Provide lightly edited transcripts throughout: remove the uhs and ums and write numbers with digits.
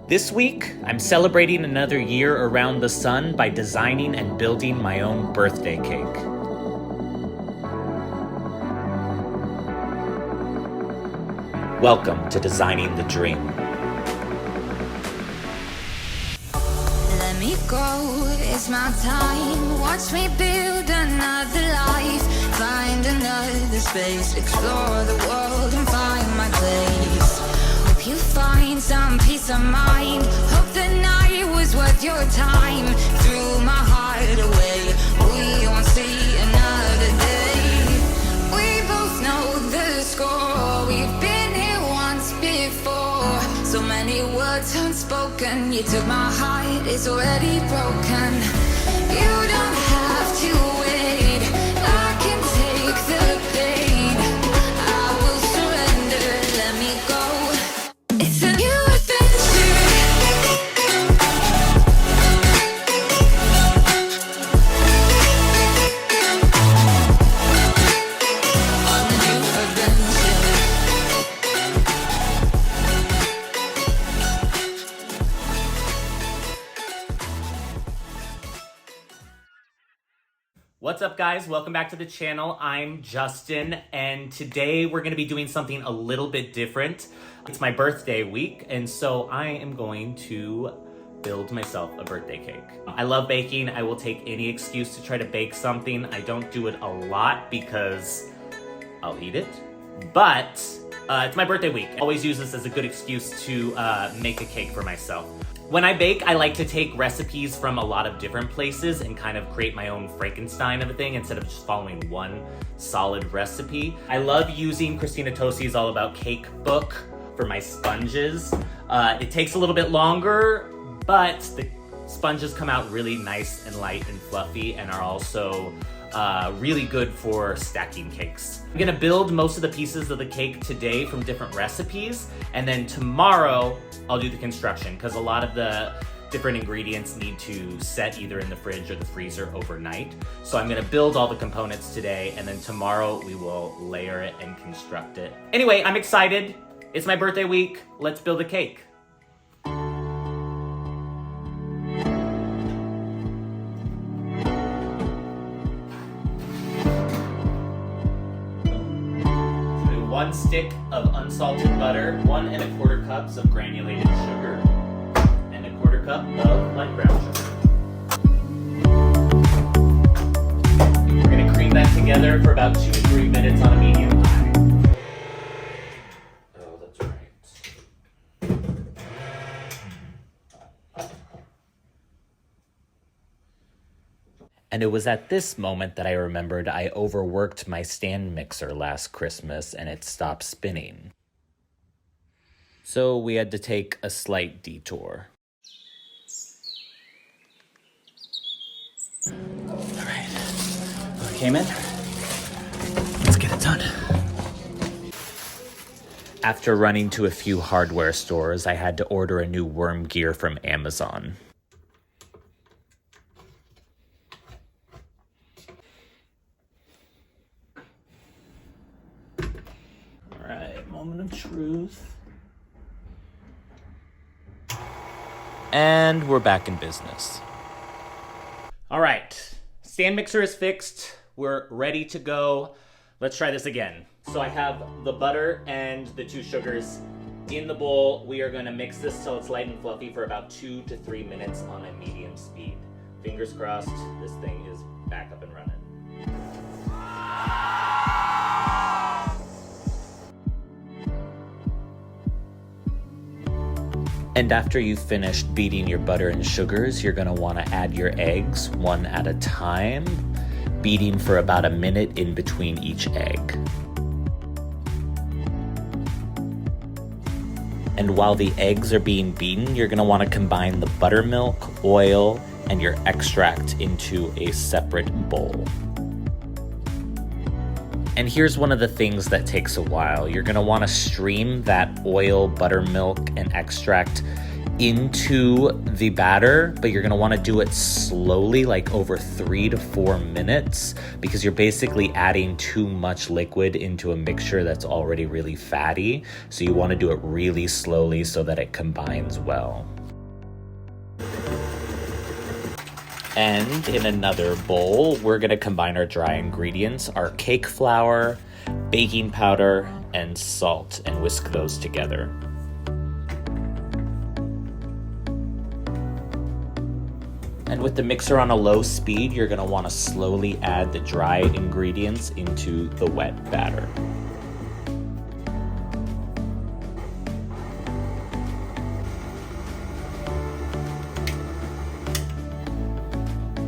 This week, I'm celebrating another year around the sun by designing and building my own birthday cake. Welcome to Designing the Dream. Let me go, it's my time. Watch me build another life. Find another space, explore the world and find my place. Hope you find some peace of mind. Hope the night was worth your time. Threw my heart away, we won't see another day. We both know the score, we've been here once before. So many words unspoken, you took my heart, it's already broken. You don't have to wait, I can take the pain. I will surrender, let me go. It's a new adventure. On a new adventure. What's up, guys? Welcome back to the channel. I'm Justin, and today we're going to be doing something a little bit different. It's my birthday week, and so I am going to build myself a birthday cake. I love baking. I will take any excuse to try to bake something. I don't do it a lot because I'll eat it, but it's my birthday week. I always use this as a good excuse to make a cake for myself. When I bake, I like to take recipes from a lot of different places and kind of create my own Frankenstein of a thing instead of just following one solid recipe. I love using Christina Tosi's All About Cake book for my sponges. It takes a little bit longer, but the sponges come out really nice and light and fluffy and are also really good for stacking cakes. I'm gonna build most of the pieces of the cake today from different recipes, and then tomorrow I'll do the construction because a lot of the different ingredients need to set either in the fridge or the freezer overnight. So I'm gonna build all the components today, and then tomorrow we will layer it and construct it. Anyway, I'm excited. It's my birthday week. Let's build a cake. One stick of unsalted butter, 1 1/4 cups of granulated sugar, and 1/4 cup of light brown sugar. We're gonna cream that together for about 2 to 3 minutes on a medium high. Oh, that's right. And it was at this moment that I remembered I overworked my stand mixer last Christmas and it stopped spinning. So we had to take a slight detour. All right, we came in. Let's get it done. After running to a few hardware stores, I had to order a new worm gear from Amazon. Moment of truth. And we're back in business. All right, stand mixer is fixed. We're ready to go. Let's try this again. So I have the butter and the 2 sugars in the bowl. We are gonna mix this till it's light and fluffy for about 2 to 3 minutes on a medium speed. Fingers crossed, this thing is back up and running. And after you've finished beating your butter and sugars, you're gonna wanna add your eggs 1 at a time, beating for about a minute in between each egg. And while the eggs are being beaten, you're gonna wanna combine the buttermilk, oil, and your extract into a separate bowl. And here's one of the things that takes a while. You're gonna wanna stream that oil, buttermilk, and extract into the batter, but you're gonna wanna do it slowly, like over 3 to 4 minutes, because you're basically adding too much liquid into a mixture that's already really fatty. So you wanna do it really slowly so that it combines well. And in another bowl, we're gonna combine our dry ingredients, our cake flour, baking powder, and salt, and whisk those together. And with the mixer on a low speed, you're gonna wanna slowly add the dry ingredients into the wet batter.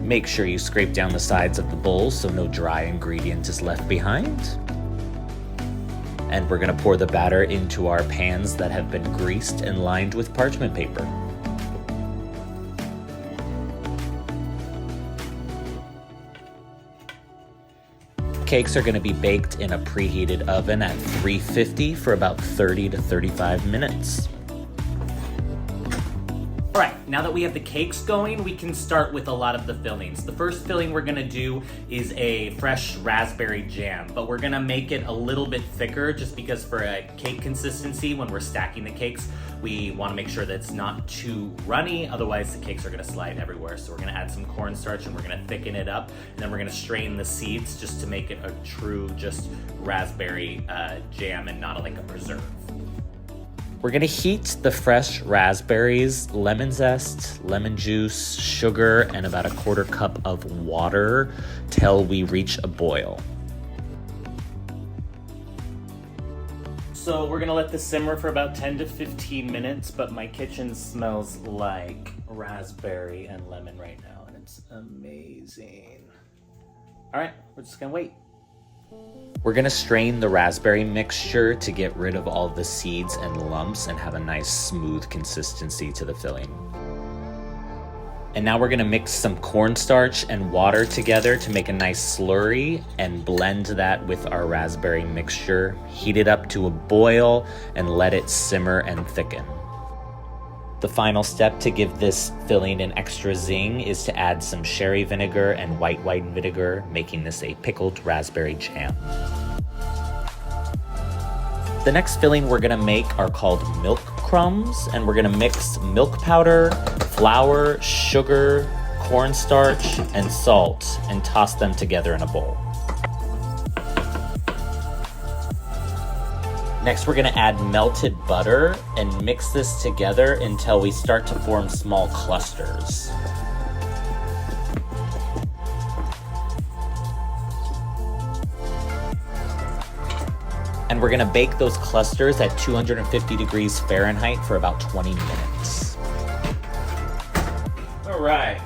Make sure you scrape down the sides of the bowl so no dry ingredient is left behind. And we're gonna pour the batter into our pans that have been greased and lined with parchment paper. Cakes are gonna be baked in a preheated oven at 350 for about 30 to 35 minutes. All right, now that we have the cakes going, we can start with a lot of the fillings. The first filling we're gonna do is a fresh raspberry jam, but we're gonna make it a little bit thicker just because for a cake consistency, when we're stacking the cakes, we wanna make sure that it's not too runny, otherwise the cakes are gonna slide everywhere. So we're gonna add some cornstarch and we're gonna thicken it up, and then we're gonna strain the seeds just to make it a true just raspberry jam and not like a preserve. We're gonna heat the fresh raspberries, lemon zest, lemon juice, sugar, and about a 1/4 cup of water till we reach a boil. So we're gonna let this simmer for about 10 to 15 minutes, but my kitchen smells like raspberry and lemon right now, and it's amazing. All right, we're just gonna wait. We're gonna strain the raspberry mixture to get rid of all the seeds and lumps and have a nice smooth consistency to the filling. And now we're gonna mix some cornstarch and water together to make a nice slurry and blend that with our raspberry mixture. Heat it up to a boil and let it simmer and thicken. The final step to give this filling an extra zing is to add some sherry vinegar and white wine vinegar, making this a pickled raspberry jam. The next filling we're gonna make are called milk crumbs, and we're gonna mix milk powder, flour, sugar, cornstarch, and salt, and toss them together in a bowl. Next, we're gonna add melted butter and mix this together until we start to form small clusters. And we're gonna bake those clusters at 250 degrees Fahrenheit for about 20 minutes. All right,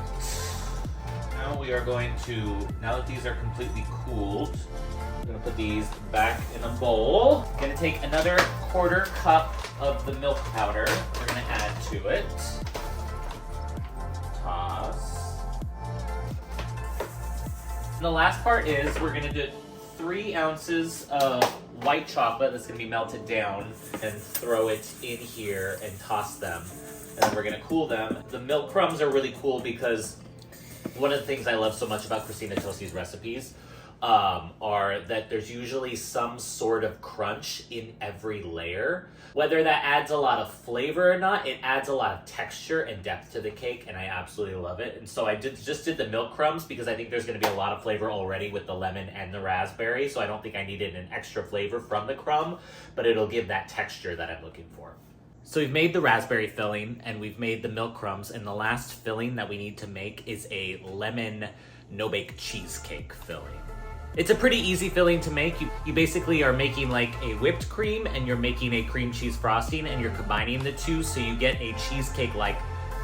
now we are going to, now that these are completely cooled, I'm gonna put these back in a bowl. I'm gonna take another 1/4 cup of the milk powder. We're gonna add to it. Toss. And the last part is we're gonna do 3 ounces of white chocolate that's gonna be melted down and throw it in here and toss them. And then we're gonna cool them. The milk crumbs are really cool because one of the things I love so much about Christina Tosi's recipes are that there's usually some sort of crunch in every layer. Whether that adds a lot of flavor or not, it adds a lot of texture and depth to the cake, and I absolutely love it. And so I just did the milk crumbs because I think there's gonna be a lot of flavor already with the lemon and the raspberry, so I don't think I needed an extra flavor from the crumb, but it'll give that texture that I'm looking for. So we've made the raspberry filling and we've made the milk crumbs, and the last filling that we need to make is a lemon no-bake cheesecake filling. It's a pretty easy filling to make. You basically are making like a whipped cream and you're making a cream cheese frosting and you're combining the two so you get a cheesecake-like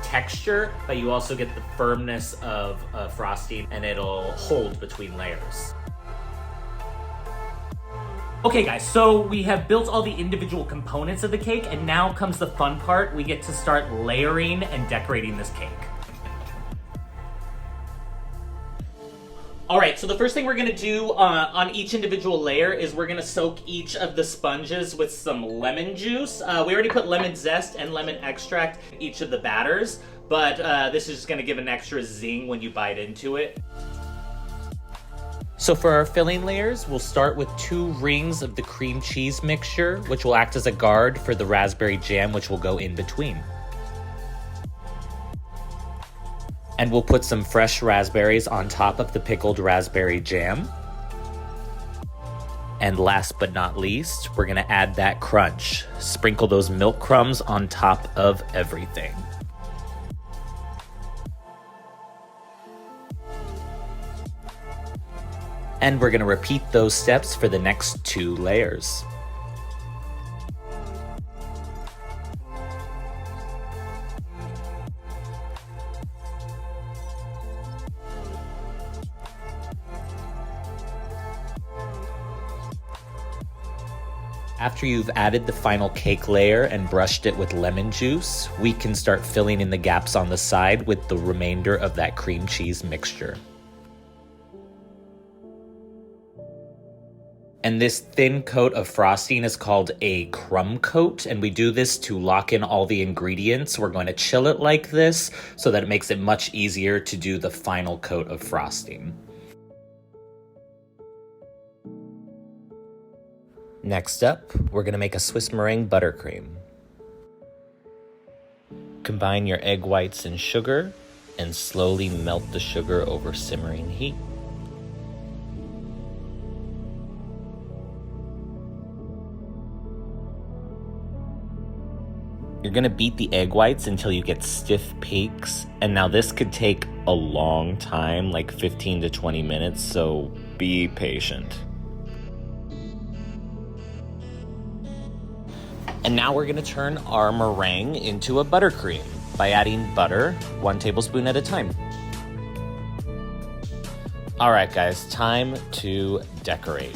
texture, but you also get the firmness of frosting and it'll hold between layers. Okay guys, so we have built all the individual components of the cake, and now comes the fun part. We get to start layering and decorating this cake. All right, so the first thing we're gonna do on each individual layer is we're gonna soak each of the sponges with some lemon juice. We already put lemon zest and lemon extract in each of the batters, but this is just gonna give an extra zing when you bite into it. So for our filling layers, we'll start with 2 rings of the cream cheese mixture, which will act as a guard for the raspberry jam, which will go in between. And we'll put some fresh raspberries on top of the pickled raspberry jam. And last but not least, we're gonna add that crunch. Sprinkle those milk crumbs on top of everything. And we're gonna repeat those steps for the next 2 layers. After you've added the final cake layer and brushed it with lemon juice, we can start filling in the gaps on the side with the remainder of that cream cheese mixture. And this thin coat of frosting is called a crumb coat, and we do this to lock in all the ingredients. We're going to chill it like this so that it makes it much easier to do the final coat of frosting. Next up, we're going to make a Swiss meringue buttercream. Combine your egg whites and sugar, and slowly melt the sugar over simmering heat. You're gonna beat the egg whites until you get stiff peaks, and now this could take a long time, like 15 to 20 minutes, so be patient. And now we're gonna turn our meringue into a buttercream by adding butter 1 tablespoon at a time. All right, guys, time to decorate.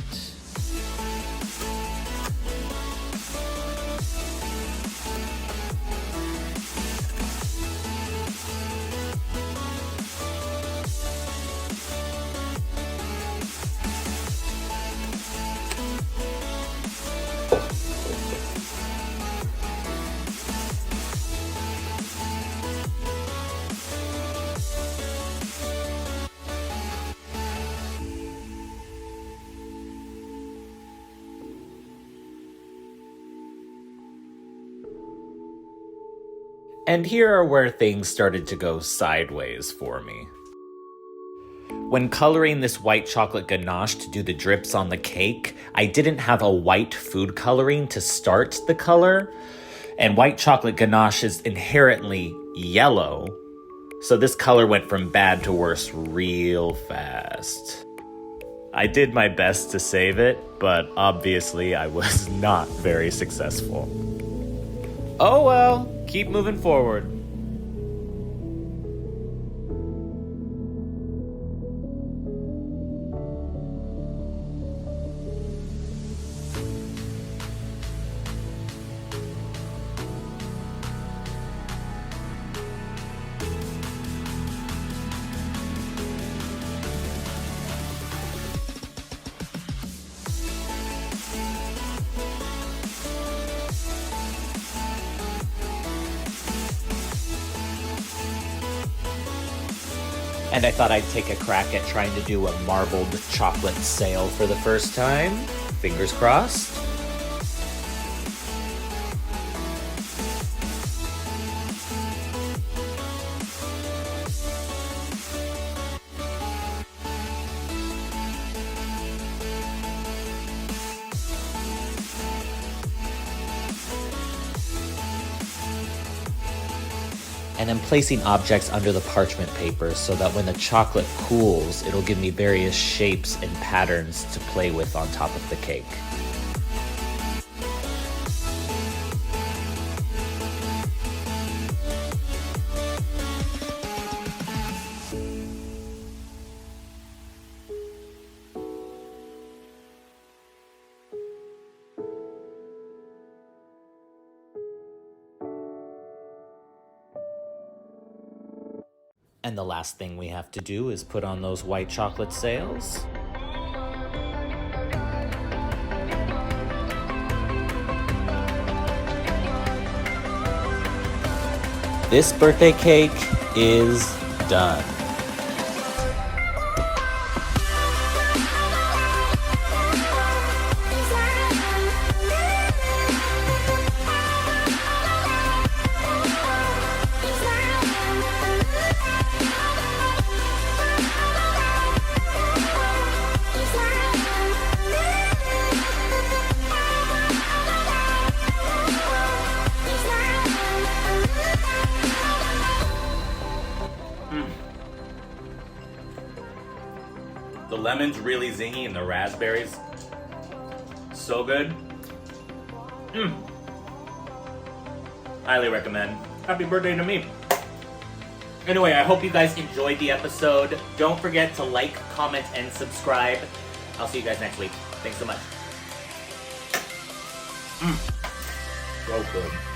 And here are where things started to go sideways for me. When coloring this white chocolate ganache to do the drips on the cake, I didn't have a white food coloring to start the color, and white chocolate ganache is inherently yellow, so this color went from bad to worse real fast. I did my best to save it, but obviously I was not very successful. Oh well. Keep moving forward. And I thought I'd take a crack at trying to do a marbled chocolate sail for the first time. Fingers crossed. And I'm placing objects under the parchment paper so that when the chocolate cools, it'll give me various shapes and patterns to play with on top of the cake. And the last thing we have to do is put on those white chocolate sails. This birthday cake is done. lemon's really zingy and the raspberries, so good. Highly recommend. Happy birthday to me. Anyway, I hope you guys enjoyed the episode. Don't forget to like, comment, and subscribe. I'll see you guys next week. Thanks so much. So good.